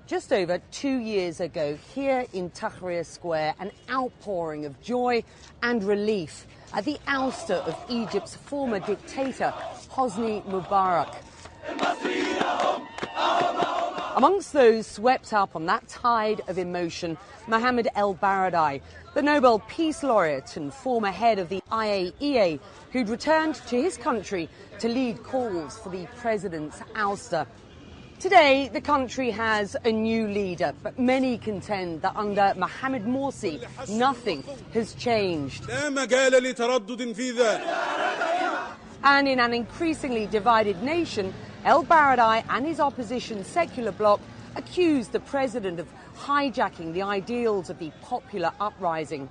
Just over 2 years ago, here in Tahrir Square, an outpouring of joy and relief at the ouster of Egypt's former dictator, Hosni Mubarak. Amongst those swept up on that tide of emotion, Mohamed ElBaradei, the Nobel Peace Laureate and former head of the IAEA, who'd returned to his country to lead calls for the president's ouster. Today, the country has a new leader, but many contend that under Mohamed Morsy, nothing has changed. And in an increasingly divided nation, ElBaradei and his opposition secular bloc accused the president of hijacking the ideals of the popular uprising.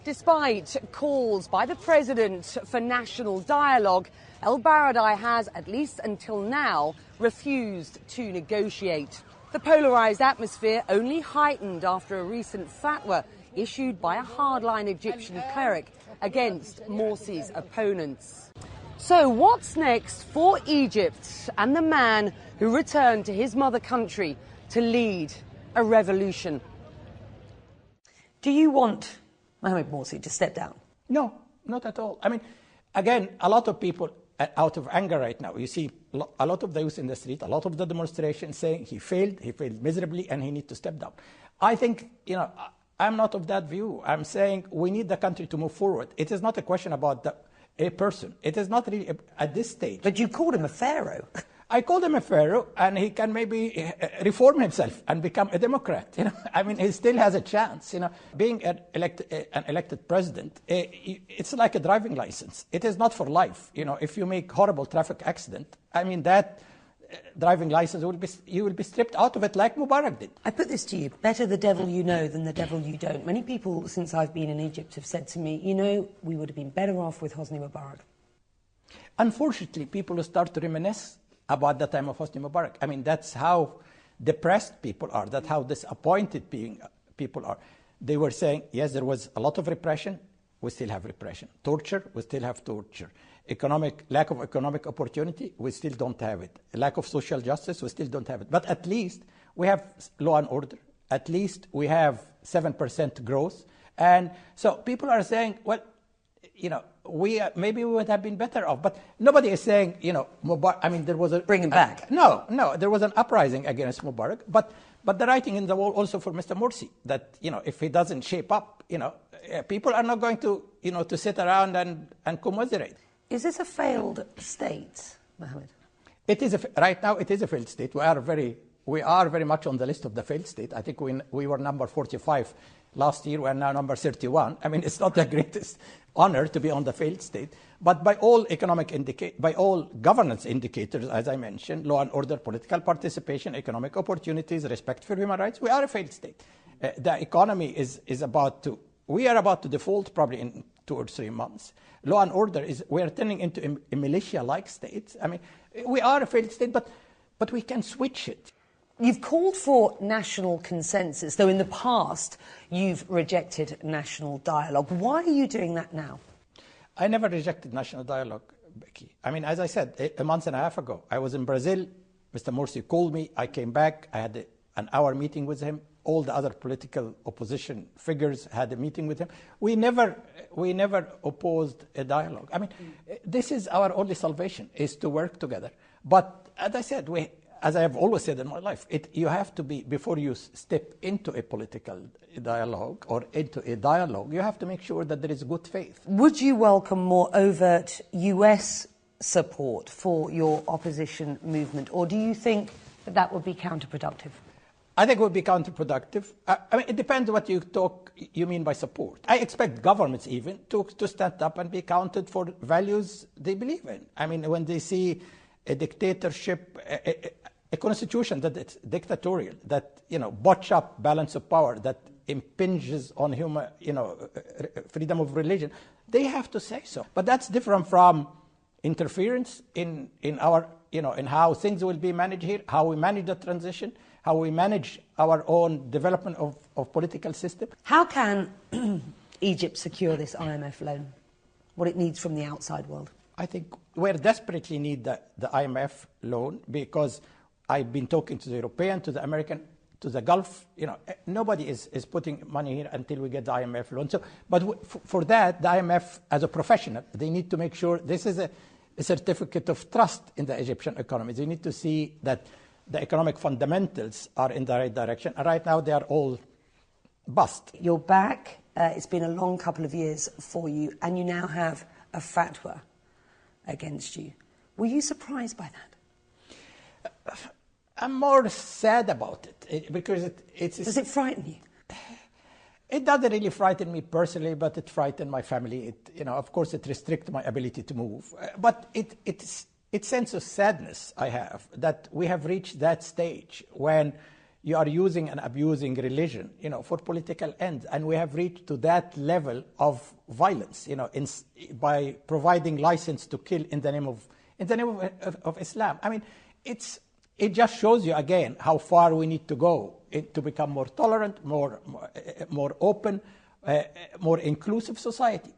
Despite calls by the president for national dialogue, ElBaradei has, at least until now, refused to negotiate. The polarised atmosphere only heightened after a recent fatwa issued by a hardline Egyptian cleric against Morsy's opponents. So what's next for Egypt and the man who returned to his mother country to lead a revolution? Do you want Mohamed Morsy to step down? No, not at all. I mean, again, a lot of people out of anger right now. You see a lot of the youth in the street, a lot of the demonstrations saying he failed miserably, and he needs to step down. I think, I'm not of that view. I'm saying we need the country to move forward. It is not a question about a person. It is not really at this stage. But you called him a pharaoh. I called him a pharaoh, and he can maybe reform himself and become a Democrat. I mean, he still has a chance. Being an elected president, it's like a driving license. It is not for life. If you make horrible traffic accident, I mean that driving license you will be stripped out of it like Mubarak did. I put this to you: better the devil you know than the devil you don't. Many people since I've been in Egypt have said to me, we would have been better off with Hosni Mubarak. Unfortunately, people will start to reminisce about the time of Hosni Mubarak. I mean, that's how depressed people are. That's how disappointed people are. They were saying, yes, there was a lot of repression. We still have repression. Torture, we still have torture. Lack of economic opportunity, we still don't have it. Lack of social justice, we still don't have it. But at least we have law and order. At least we have 7% growth. And so people are saying, well, maybe we would have been better off. But nobody is saying, Mubarak, I mean, there was a... Bring him back. No, there was an uprising against Mubarak. But the writing in the wall also for Mr. Morsy, that, if he doesn't shape up, people are not going to, to sit around and commiserate. Is this a failed state, Mohamed? It is right now, it is a failed state. We are very much on the list of the failed state. I think we were number 45 last year. We are now number 31. I mean, it's not the greatest honor to be on the failed state. But by all by all governance indicators, as I mentioned, law and order, political participation, economic opportunities, respect for human rights, we are a failed state. The economy we are about to default probably in 2 or 3 months. Law and order we are turning into a militia-like state. I mean, we are a failed state, but we can switch it. You've called for national consensus, though in the past you've rejected national dialogue. Why are you doing that now? I never rejected national dialogue, Becky. I mean, as I said, a month and a half ago, I was in Brazil. Mr. Morsy called me. I came back. I had an hour meeting with him. All the other political opposition figures had a meeting with him. We never opposed a dialogue. I mean, this is our only salvation, is to work together. But as I said, as I have always said in my life, you have to be, before you step into a political dialogue or into a dialogue, you have to make sure that there is good faith. Would you welcome more overt US support for your opposition movement, or do you think that would be counterproductive? I think it would be counterproductive. I mean, it depends what you mean by support. I expect governments even to stand up and be counted for values they believe in. I mean, when they see a dictatorship, a constitution that it's dictatorial, that botch up balance of power, that impinges on human, freedom of religion, they have to say so. But that's different from interference in our, in how things will be managed here, how we manage the transition, how we manage our own development of political system. How can Egypt secure this IMF loan, what it needs from the outside world? I think we desperately need the IMF loan because I've been talking to the European, to the American, to the Gulf. Nobody is putting money here until we get the IMF loan. So, but for that, the IMF, as a professional, they need to make sure this is a certificate of trust in the Egyptian economy. They need to see that the economic fundamentals are in the right direction. And right now, they are all bust. You're back. It's been a long couple of years for you, and you now have a fatwa against you. Were you surprised by that? I'm more sad about it because it's... Does it frighten you? It doesn't really frighten me personally, but it frightened my family. Of course, it restricts my ability to move. But it's sense of sadness I have that we have reached that stage when you are using and abusing religion, for political ends, and we have reached to that level of violence, by providing license to kill in the name of Islam. I mean, it just shows you again how far we need to go to become more tolerant, more open, more inclusive society.